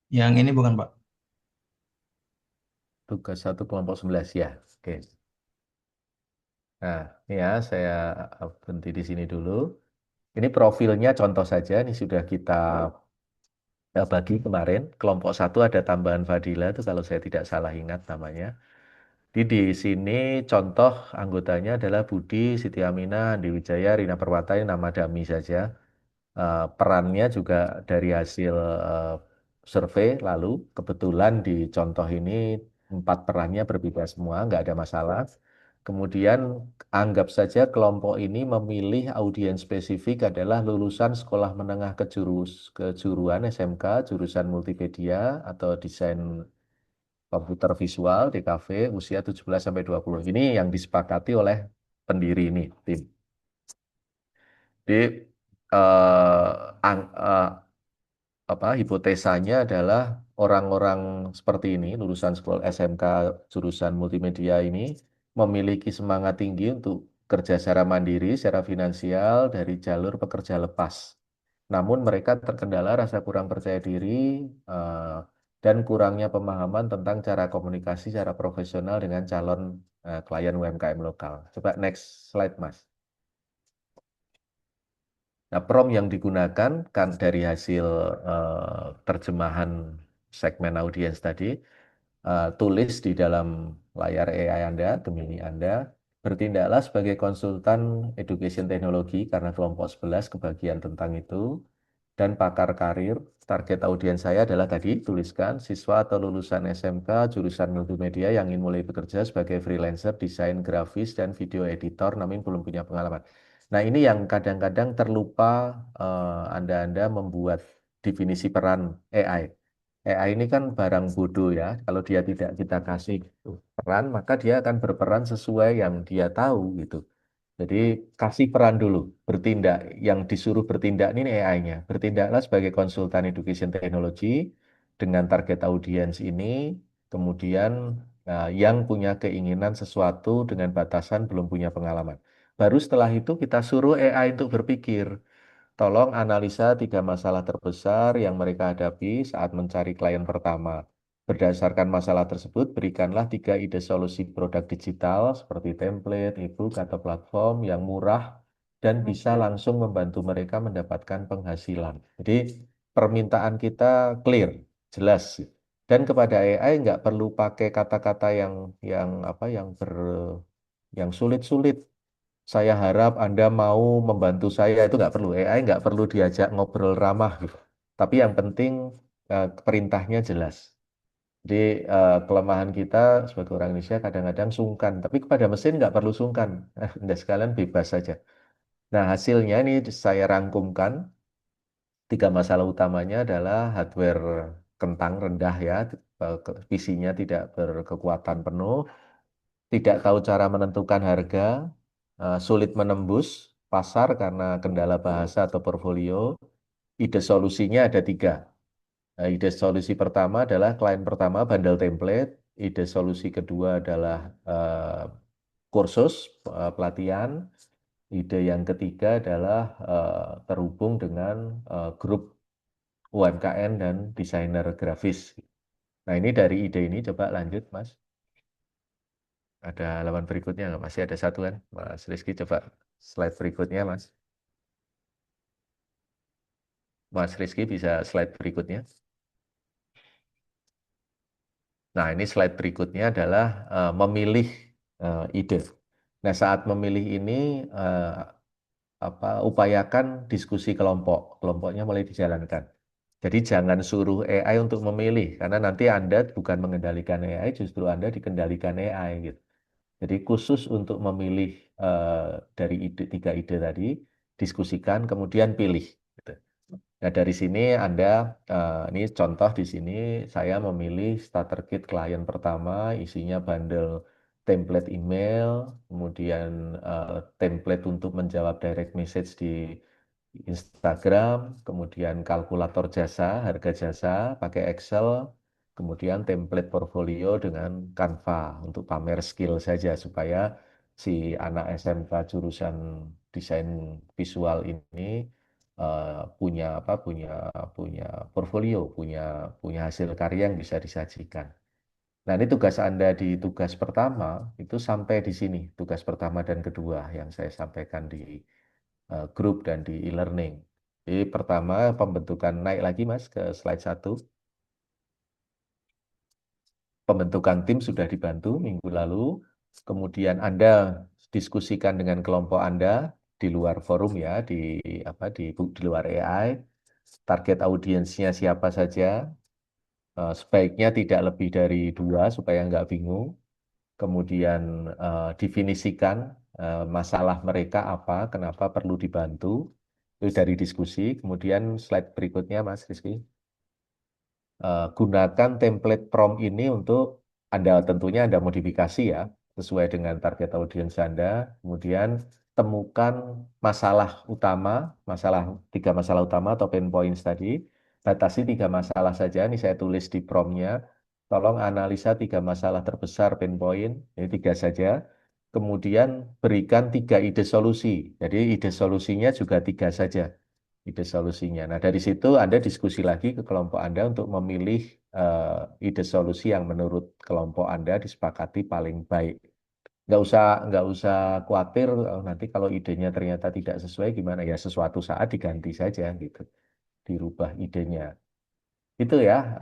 Yang ini bukan Pak. Tugas satu kelompok 11 ya. Oke. Nah, ini ya saya berhenti di sini dulu. Ini profilnya contoh saja, ini sudah kita bagi kemarin. Kelompok satu ada tambahan Fadila itu kalau saya tidak salah ingat namanya. Di sini contoh anggotanya adalah Budi, Siti Aminah, Andi Wijaya, Rina Perwata, ini nama dami saja. Perannya juga dari hasil eh, survei lalu kebetulan di contoh ini 4 perannya berbeda semua, nggak ada masalah. Kemudian anggap saja kelompok ini memilih audiens spesifik adalah lulusan sekolah menengah kejuruan SMK, jurusan multimedia atau desain komputer visual DKV usia 17 sampai 20. Ini yang disepakati oleh pendiri ini tim. Jadi eh, hipotesanya adalah orang-orang seperti ini, lulusan sekolah SMK jurusan multimedia ini memiliki semangat tinggi untuk kerja secara mandiri, secara finansial dari jalur pekerja lepas. Namun mereka terkendala rasa kurang percaya diri eh, dan kurangnya pemahaman tentang cara komunikasi secara profesional dengan calon klien UMKM lokal. Coba next slide, Mas. Nah, prompt yang digunakan kan dari hasil terjemahan segmen audiens tadi, tulis di dalam layar AI Anda, Gemini Anda, bertindaklah sebagai konsultan education teknologi karena kelompok 11 kebagian tentang itu, dan pakar karir. Target audiens saya adalah tadi, tuliskan siswa atau lulusan SMK jurusan multimedia yang ingin mulai bekerja sebagai freelancer, desain grafis, dan video editor, namun belum punya pengalaman. Nah, ini yang kadang-kadang terlupa Anda-Anda membuat definisi peran AI. AI ini kan barang bodoh ya. Kalau dia tidak kita kasih peran, maka dia akan berperan sesuai yang dia tahu gitu. Jadi kasih peran dulu, bertindak. Yang disuruh bertindak ini AI-nya. Bertindaklah sebagai konsultan education technology dengan target audiens ini, kemudian yang punya keinginan sesuatu dengan batasan belum punya pengalaman. Baru setelah itu kita suruh AI untuk berpikir. Tolong analisa 3 masalah terbesar yang mereka hadapi saat mencari klien pertama. Berdasarkan masalah tersebut, berikanlah 3 ide solusi produk digital seperti template, ebook, atau platform yang murah dan bisa langsung membantu mereka mendapatkan penghasilan. Jadi permintaan kita clear, jelas. Dan kepada AI nggak perlu pakai kata-kata yang apa yang sulit-sulit. Saya harap Anda mau membantu saya itu nggak perlu. AI nggak perlu diajak ngobrol ramah gitu. Tapi yang penting perintahnya jelas. Jadi kelemahan kita sebagai orang Indonesia kadang-kadang sungkan. Tapi kepada mesin nggak perlu sungkan. Anda sekalian bebas saja. Nah hasilnya ini saya rangkumkan. 3 masalah utamanya adalah hardware kentang rendah ya, visinya tidak berkekuatan penuh, tidak tahu cara menentukan harga, sulit menembus pasar karena kendala bahasa atau portfolio. Ide solusinya ada tiga. Ide solusi pertama adalah klien pertama bundle template. Ide solusi kedua adalah kursus pelatihan. Ide yang ketiga adalah terhubung dengan grup UMKM dan desainer grafis. Nah, ini dari ide ini coba lanjut, Mas. Ada halaman berikutnya nggak? Masih ada satu kan? Mas Rizky coba slide berikutnya, Mas. Mas Rizky bisa slide berikutnya. Nah, ini slide berikutnya adalah memilih ide. Nah, saat memilih ini upayakan diskusi kelompok. Kelompoknya mulai dijalankan. Jadi jangan suruh AI untuk memilih, karena nanti Anda bukan mengendalikan AI, justru Anda dikendalikan AI gitu. Jadi khusus untuk memilih dari tiga ide tadi, diskusikan, kemudian pilih. Gitu. Nah, dari sini Anda, ini contoh di sini, saya memilih starter kit klien pertama, isinya bundle template email, kemudian template untuk menjawab direct message di Instagram, kemudian kalkulator jasa, harga jasa, pakai Excel, kemudian template portfolio dengan Canva untuk pamer skill saja, supaya si anak SMK jurusan desain visual ini punya punya portfolio, punya hasil karya yang bisa disajikan. Nah, ini tugas Anda di tugas pertama itu sampai di sini, tugas pertama dan kedua yang saya sampaikan di grup dan di e-learning. Jadi pertama pembentukan, naik lagi Mas ke slide 1. Pembentukan tim sudah dibantu minggu lalu. Kemudian Anda diskusikan dengan kelompok Anda di luar forum ya, di luar AI. Target audiensnya siapa saja, sebaiknya tidak lebih dari dua supaya nggak bingung. Kemudian definisikan masalah mereka apa, kenapa perlu dibantu. Itu dari diskusi. Kemudian slide berikutnya, Mas Rizky. Gunakan template prompt ini untuk Anda tentunya Anda modifikasi ya, sesuai dengan target audiens Anda. Kemudian temukan masalah utama, tiga masalah utama atau pain points tadi. Batasi tiga masalah saja. Ini saya tulis di promptnya. Tolong analisa tiga masalah terbesar pain point. Ini tiga saja. Kemudian berikan tiga ide solusi. Jadi ide solusinya juga tiga saja ide solusinya. Nah, dari situ Anda diskusi lagi ke kelompok Anda untuk memilih ide solusi yang menurut kelompok Anda disepakati paling baik. Nggak usah khawatir nanti kalau idenya ternyata tidak sesuai gimana ya, sesuatu saat diganti saja gitu, dirubah idenya. Itu ya,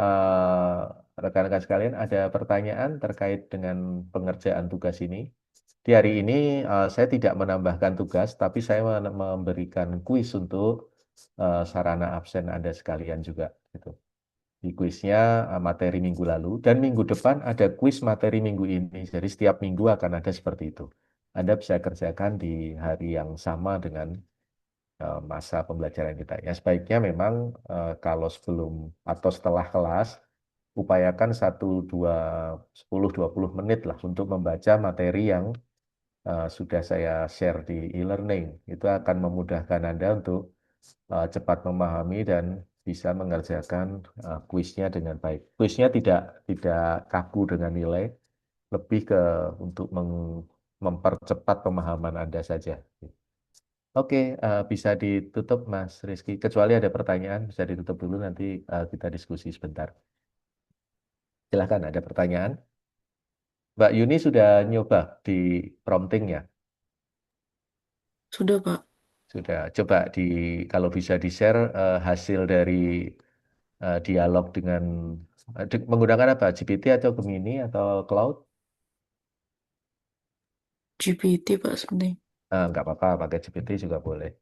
rekan-rekan sekalian, ada pertanyaan terkait dengan pengerjaan tugas ini. Di hari ini saya tidak menambahkan tugas, tapi saya memberikan kuis untuk sarana absen Anda sekalian juga. Gitu. Di kuisnya materi minggu lalu, dan minggu depan ada kuis materi minggu ini. Jadi setiap minggu akan ada seperti itu. Anda bisa kerjakan di hari yang sama dengan masa pembelajaran kita. Ya, sebaiknya memang kalau sebelum atau setelah kelas, upayakan 10-20 menit lah untuk membaca materi yang sudah saya share di e-learning. Itu akan memudahkan Anda untuk cepat memahami dan bisa mengerjakan kuisnya dengan baik. Kuisnya tidak kaku dengan nilai, lebih ke untuk mempercepat pemahaman Anda saja. Oke, bisa ditutup Mas Rizky. Kecuali ada pertanyaan, bisa ditutup dulu nanti kita diskusi sebentar. Silahkan, ada pertanyaan? Mbak Yuni sudah nyoba di prompting ya? Sudah, Pak. Sudah. Coba kalau bisa di-share hasil dari dialog dengan menggunakan apa? GPT atau Gemini atau Cloud? GPT, Pak, sebenarnya. Nggak apa-apa, pakai GPT juga boleh.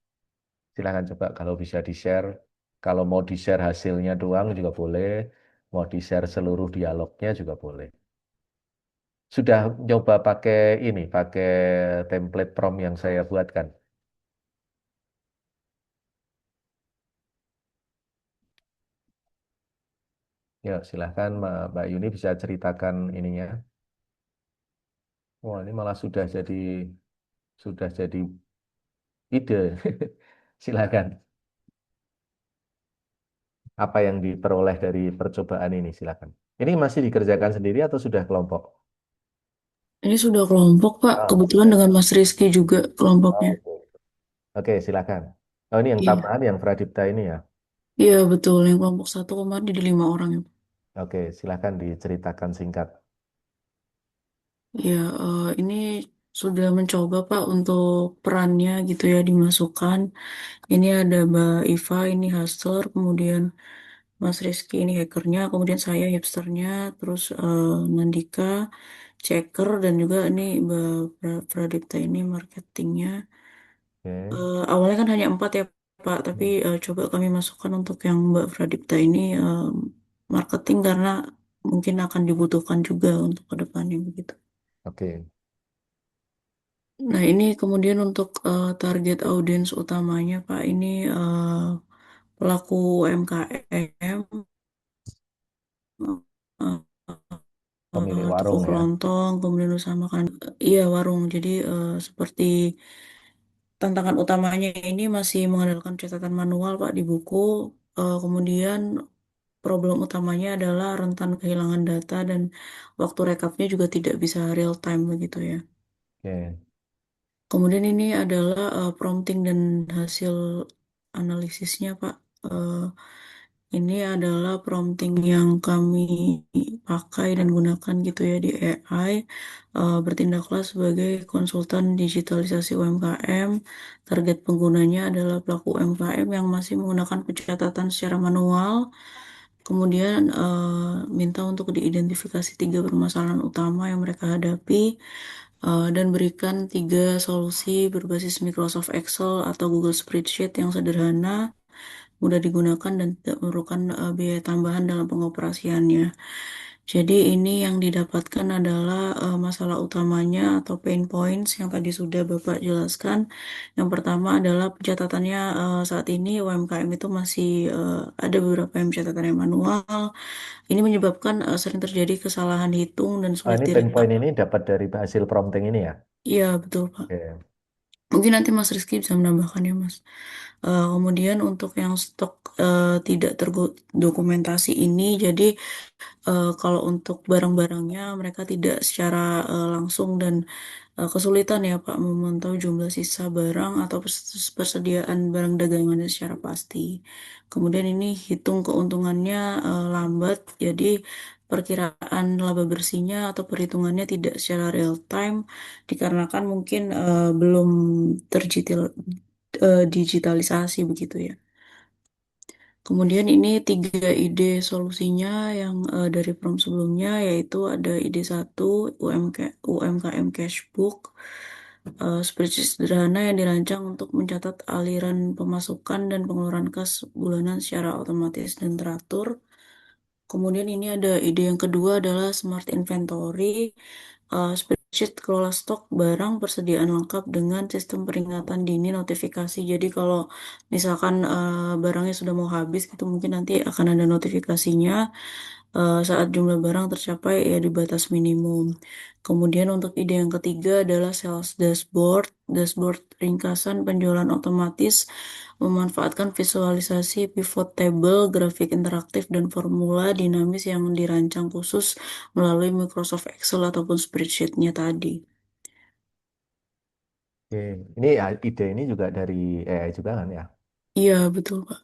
Silahkan coba kalau bisa di-share. Kalau mau di-share hasilnya doang juga boleh. Mau di-share seluruh dialognya juga boleh. Sudah nyoba pakai template prompt yang saya buatkan. Ya, silahkan Mbak Yuni bisa ceritakan ininya. Wah, ini malah sudah jadi ide. Silakan. Apa yang diperoleh dari percobaan ini? Silakan. Ini masih dikerjakan sendiri atau sudah kelompok? Ini sudah kelompok, Pak. Oh, Kebetulan dengan Mas Rizky juga kelompoknya. oke. Oke, silakan. Oh, ini yang Iya, tambahan yang Pradipta ini ya. iya betul. Yang kelompok satu kemarin di 5 orang ya, Pak. Oke, silakan diceritakan singkat. Iya, ini sudah mencoba, Pak, untuk perannya gitu ya dimasukkan. Ini ada Mbak Iva, ini hustler, kemudian Mas Rizky ini hackernya, kemudian saya hipsternya, terus Nandika, checker, dan juga ini Mbak Pradipta ini marketingnya. Oke, Awalnya kan hanya 4 ya Pak, tapi coba kami masukkan untuk yang Mbak Pradipta ini marketing karena mungkin akan dibutuhkan juga untuk ke depannya begitu. oke. Nah ini kemudian untuk target audiens utamanya Pak ini pelaku UMKM, Pemilik toko warung ya. kelontong, kemudian usaha makan, iya warung. Jadi seperti tantangan utamanya ini masih mengandalkan catatan manual Pak di buku. Kemudian problem utamanya adalah rentan kehilangan data dan waktu rekapnya juga tidak bisa real time begitu ya. Oke, Kemudian ini adalah prompting dan hasil analisisnya Pak. Eh, ini adalah prompting yang kami pakai dan gunakan gitu ya di AI. Bertindaklah sebagai konsultan digitalisasi UMKM. Target penggunanya adalah pelaku UMKM yang masih menggunakan pencatatan secara manual. Kemudian minta untuk diidentifikasi 3 permasalahan utama yang mereka hadapi dan berikan 3 solusi berbasis Microsoft Excel atau Google Spreadsheet yang sederhana, mudah digunakan dan tidak memerlukan biaya tambahan dalam pengoperasiannya. Jadi ini yang didapatkan adalah masalah utamanya atau pain points yang tadi sudah Bapak jelaskan. Yang pertama adalah pencatatannya saat ini UMKM itu masih ada beberapa yang pencatatannya manual. Ini menyebabkan sering terjadi kesalahan hitung dan oh, sulit ini pain direkap. point ini dapat dari hasil prompting ini ya. Iya, betul, Pak. Oke, Mungkin nanti Mas Rizky bisa menambahkan ya, Mas. Kemudian untuk yang stok tidak terdokumentasi ini, jadi kalau untuk barang-barangnya mereka tidak secara langsung dan kesulitan ya Pak memantau jumlah sisa barang atau persediaan barang dagangannya secara pasti. Kemudian ini hitung keuntungannya lambat, jadi perkiraan laba bersihnya atau perhitungannya tidak secara real time dikarenakan mungkin belum digitalisasi begitu ya. Kemudian ini 3 ide solusinya yang dari prompt sebelumnya yaitu ada ide satu UMKM Cashbook, spreadsheet sederhana yang dirancang untuk mencatat aliran pemasukan dan pengeluaran kas bulanan secara otomatis dan teratur. Kemudian ini ada ide yang kedua adalah Smart Inventory, spreadsheet kelola stok barang persediaan lengkap dengan sistem peringatan dini notifikasi. Jadi kalau misalkan barangnya sudah mau habis gitu mungkin nanti akan ada notifikasinya saat jumlah barang tercapai ya di batas minimum. Kemudian untuk ide yang ketiga adalah sales dashboard, dashboard ringkasan penjualan otomatis memanfaatkan visualisasi pivot table, grafik interaktif, dan formula dinamis yang dirancang khusus melalui Microsoft Excel ataupun spreadsheet-nya tadi. oke. Ini ya, ide ini juga dari AI juga kan ya. Iya, betul, Pak.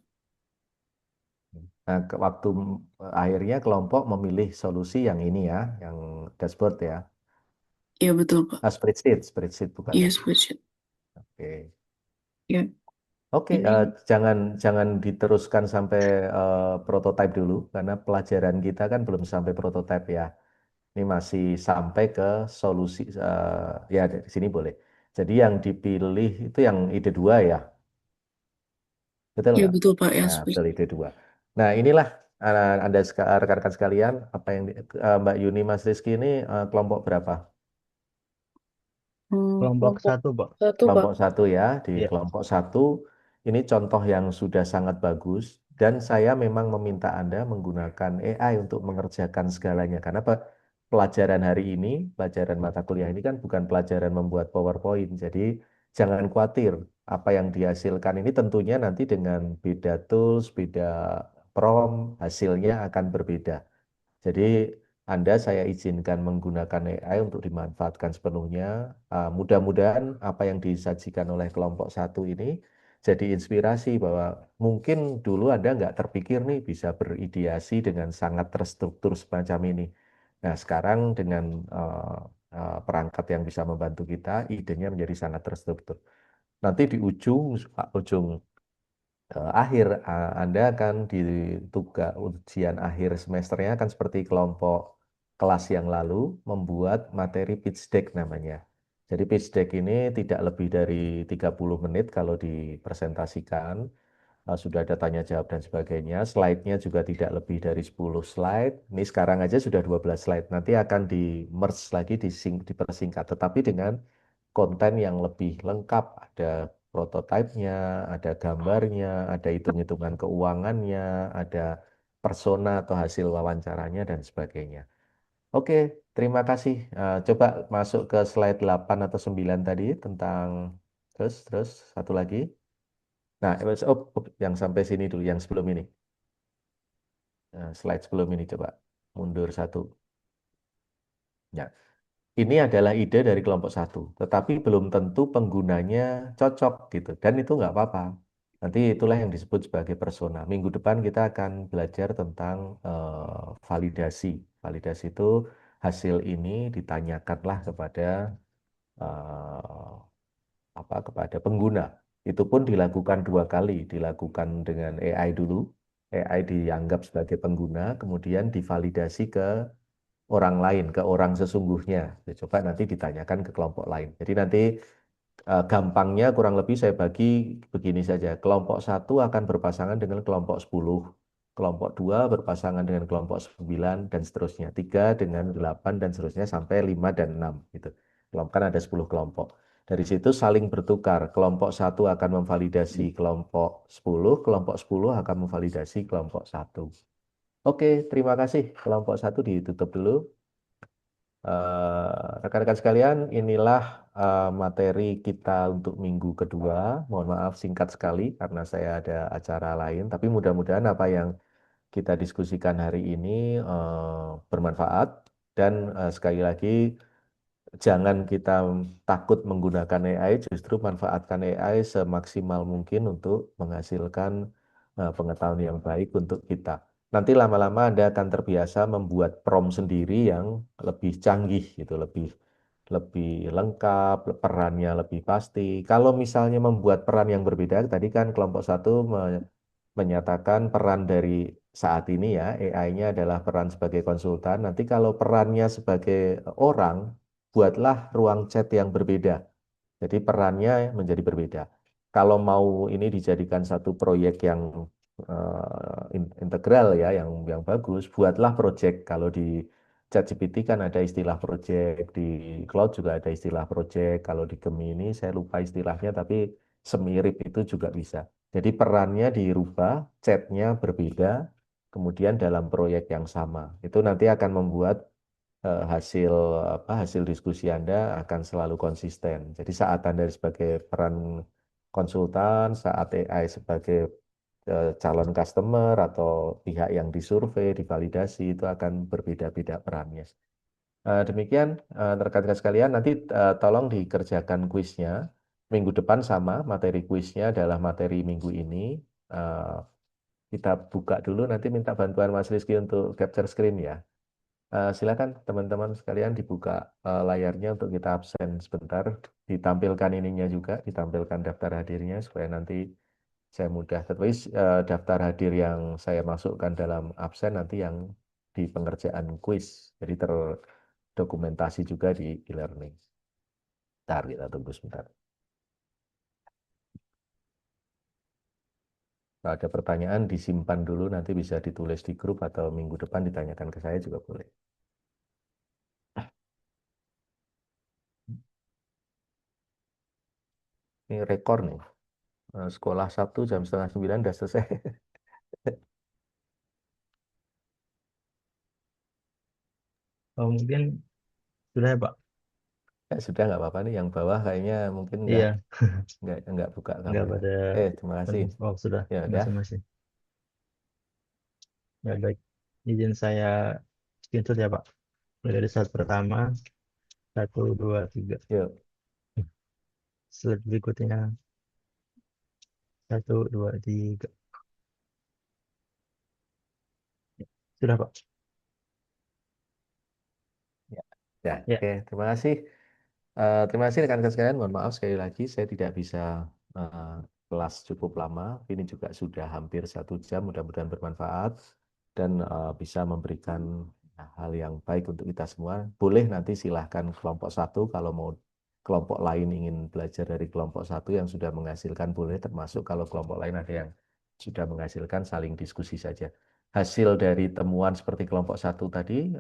Nah, waktu akhirnya kelompok memilih solusi yang ini ya, yang dashboard ya. Iya, betul, Pak. Ah, spreadsheet bukan Iya, ya. spreadsheet. Oke. Iya, Oke, ini. jangan jangan diteruskan sampai prototipe dulu karena pelajaran kita kan belum sampai prototipe ya. Ini masih sampai ke solusi ya di sini boleh. Jadi yang dipilih itu yang ide dua ya, betul Iya, nggak? betul, Pak. Ya, Nah, betul spreadsheet. ide dua. Nah, inilah Anda rekan-rekan sekalian, apa yang Mbak Yuni Mas Rizky ini kelompok berapa? Kelompok Kelompok satu, Pak. satu, Pak. Kelompok satu ya. Di Iya. kelompok satu ini contoh yang sudah sangat bagus. Dan saya memang meminta Anda menggunakan AI untuk mengerjakan segalanya. Karena pelajaran hari ini, pelajaran mata kuliah ini kan bukan pelajaran membuat PowerPoint. Jadi jangan khawatir, apa yang dihasilkan ini tentunya nanti dengan beda tools, beda prompt, hasilnya akan berbeda. Jadi Anda saya izinkan menggunakan AI untuk dimanfaatkan sepenuhnya. Mudah-mudahan apa yang disajikan oleh kelompok satu ini jadi inspirasi bahwa mungkin dulu Anda nggak terpikir nih bisa berideasi dengan sangat terstruktur semacam ini. Nah, sekarang dengan perangkat yang bisa membantu kita, idenya menjadi sangat terstruktur. Nanti di ujung akhir Anda akan di tugas ujian akhir semesternya akan seperti kelompok kelas yang lalu membuat materi pitch deck namanya. Jadi pitch deck ini tidak lebih dari 30 menit kalau dipresentasikan. Sudah ada tanya jawab dan sebagainya. Slide-nya juga tidak lebih dari 10 slide. Ini sekarang aja sudah 12 slide. Nanti akan di merge lagi, dipersingkat. Tetapi dengan konten yang lebih lengkap, ada prototipenya, ada gambarnya, ada hitung-hitungan keuangannya, ada persona atau hasil wawancaranya, dan sebagainya. Oke, terima kasih. Coba masuk ke slide 8 atau 9 tadi tentang, terus, satu lagi. Nah, yang sampai sini dulu, yang sebelum ini. Nah, slide sebelum ini coba mundur satu. Ya. Ini adalah ide dari kelompok satu, tetapi belum tentu penggunanya cocok gitu, dan itu nggak apa-apa. Nanti itulah yang disebut sebagai persona. Minggu depan kita akan belajar tentang validasi. Validasi itu hasil ini ditanyakanlah kepada eh, kepada pengguna. Itu pun dilakukan dua kali, dilakukan dengan AI dulu. AI dianggap sebagai pengguna, kemudian divalidasi ke orang lain, ke orang sesungguhnya. Ya, coba nanti ditanyakan ke kelompok lain. Jadi nanti gampangnya kurang lebih saya bagi begini saja. Kelompok satu akan berpasangan dengan kelompok 10, kelompok 2 berpasangan dengan kelompok 9, dan seterusnya. 3 dengan 8, dan seterusnya sampai 5 dan 6. Gitu. Kelompok kan ada 10 kelompok. Dari situ saling bertukar. Kelompok satu akan memvalidasi kelompok 10, kelompok 10 akan memvalidasi kelompok satu. Oke, terima kasih. Kelompok satu ditutup dulu. Rekan-rekan sekalian, inilah materi kita untuk minggu kedua. Mohon maaf singkat sekali karena saya ada acara lain, tapi mudah-mudahan apa yang kita diskusikan hari ini bermanfaat dan sekali lagi jangan kita takut menggunakan AI, justru manfaatkan AI semaksimal mungkin untuk menghasilkan pengetahuan yang baik untuk kita. Nanti lama-lama Anda akan terbiasa membuat prompt sendiri yang lebih canggih gitu, lebih lebih lengkap, perannya lebih pasti. Kalau misalnya membuat peran yang berbeda, tadi kan kelompok satu menyatakan peran dari saat ini ya, AI-nya adalah peran sebagai konsultan. Nanti kalau perannya sebagai orang, buatlah ruang chat yang berbeda. Jadi perannya menjadi berbeda. Kalau mau ini dijadikan satu proyek yang integral ya, yang bagus, buatlah project. Kalau di ChatGPT kan ada istilah project, di Cloud juga ada istilah project. Kalau di Gemini saya lupa istilahnya, tapi semirip itu juga bisa. Jadi perannya dirubah, chatnya berbeda, kemudian dalam proyek yang sama. Itu nanti akan membuat hasil hasil diskusi Anda akan selalu konsisten. Jadi saat Anda sebagai peran konsultan, saat AI sebagai calon customer atau pihak yang disurvei, divalidasi itu akan berbeda-beda perannya. Demikian rekan-rekan sekalian, nanti tolong dikerjakan kuisnya. Minggu depan sama, materi kuisnya adalah materi minggu ini. Eh, kita buka dulu, nanti minta bantuan Mas Rizky untuk capture screen ya. Silakan teman-teman sekalian dibuka layarnya untuk kita absen sebentar. Ditampilkan ininya juga, ditampilkan daftar hadirnya supaya nanti saya mudah. Tetapi daftar hadir yang saya masukkan dalam absen nanti yang di pengerjaan kuis. Jadi terdokumentasi juga di e-learning. Bentar, kita tunggu sebentar. Kalau ada pertanyaan disimpan dulu, nanti bisa ditulis di grup atau minggu depan ditanyakan ke saya juga boleh. Ini rekor nih. Sekolah Sabtu jam setengah 9 udah selesai. Oh, mungkin sudah ya Pak. Ya, sudah nggak apa-apa nih. Yang bawah kayaknya mungkin Iya, nggak buka nggak kamera. pada Terima kasih. oh sudah Ya udah. masing-masing. Ya baik, izin saya screenshot ya Pak. Mulai dari slide pertama, satu, dua, tiga. Yuk. Slide berikutnya, satu, dua, tiga. Sudah Pak. Ya, ya, Ya, oke. Terima kasih. Terima kasih rekan-rekan sekalian. Mohon maaf sekali lagi saya tidak bisa eh, kelas cukup lama. Ini juga sudah hampir 1 jam. Mudah-mudahan bermanfaat dan bisa memberikan hal yang baik untuk kita semua. Boleh nanti silahkan kelompok satu kalau mau kelompok lain ingin belajar dari kelompok satu yang sudah menghasilkan boleh. Termasuk kalau kelompok lain ada yang sudah menghasilkan saling diskusi saja. Hasil dari temuan seperti kelompok satu tadi,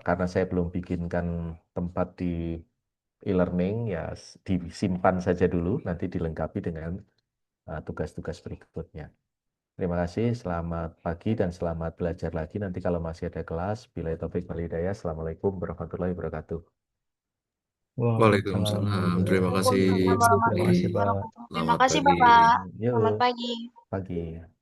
karena saya belum bikinkan tempat di e-learning ya disimpan saja dulu, nanti dilengkapi dengan tugas-tugas berikutnya. Terima kasih, selamat pagi dan selamat belajar lagi. Nanti kalau masih ada kelas, bila topik wal hidayah. Assalamualaikum warahmatullahi wabarakatuh. waalaikumsalam Waalaikumsalam. warahmatullahi Terima kasih wabarakatuh. Pak Waalaikumsalam Febri. Terima kasih warahmatullahi Pak. wabarakatuh. Terima Selamat kasih pagi. Bapak. Selamat Yuk, pagi. pagi.